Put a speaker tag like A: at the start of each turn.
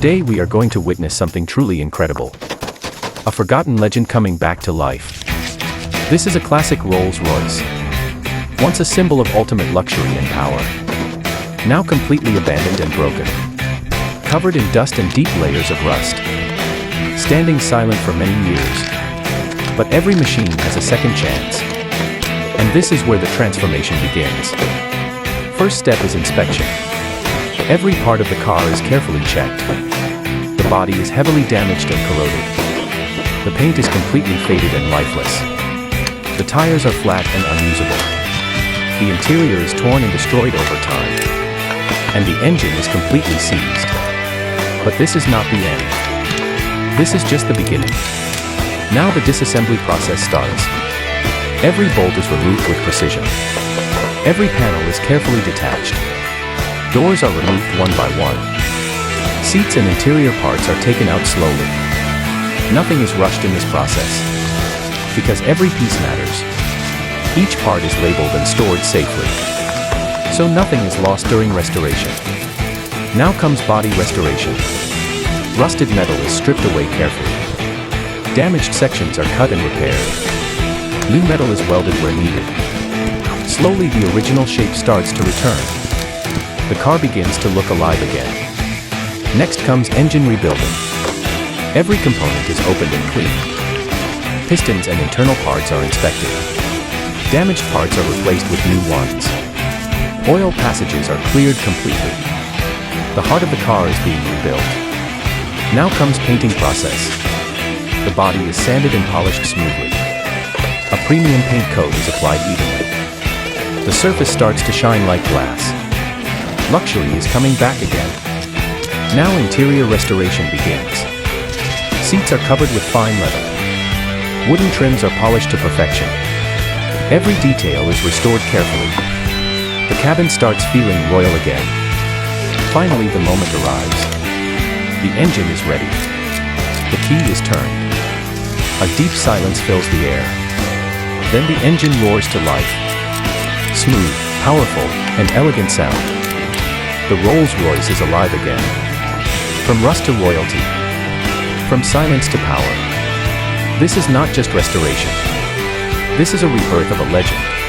A: Today we are going to witness something truly incredible. A forgotten legend coming back to life. This is a classic Rolls Royce. Once a symbol of ultimate luxury and power. Now completely abandoned and broken. Covered in dust and deep layers of rust. Standing silent for many years. But every machine has a second chance. And this is where the transformation begins. First step is inspection. Every part of the car is carefully checked. The body is heavily damaged and corroded. The paint is completely faded and lifeless. The tires are flat and unusable. The interior is torn and destroyed over time. And the engine is completely seized. But this is not the end. This is just the beginning. Now the disassembly process starts. Every bolt is removed with precision. Every panel is carefully detached. Doors are removed one by one. Seats and interior parts are taken out slowly. Nothing is rushed in this process. Because every piece matters. Each part is labeled and stored safely. So nothing is lost during restoration. Now comes body restoration. Rusted metal is stripped away carefully. Damaged sections are cut and repaired. New metal is welded where needed. Slowly the original shape starts to return. The car begins to look alive again. Next comes engine rebuilding. Every component is opened and cleaned. Pistons and internal parts are inspected. Damaged parts are replaced with new ones. Oil passages are cleared completely. The heart of the car is being rebuilt. Now comes painting process. The body is sanded and polished smoothly. A premium paint coat is applied evenly. The surface starts to shine like glass. Luxury is coming back again. Now interior restoration begins. Seats are covered with fine leather. Wooden trims are polished to perfection. Every detail is restored carefully. The cabin starts feeling royal again. Finally the moment arrives. The engine is ready. The key is turned. A deep silence fills the air. Then the engine roars to life. Smooth, powerful, and elegant sound. The Rolls Royce is alive again. From rust to royalty. From silence to power. This is not just restoration. This is a rebirth of a legend.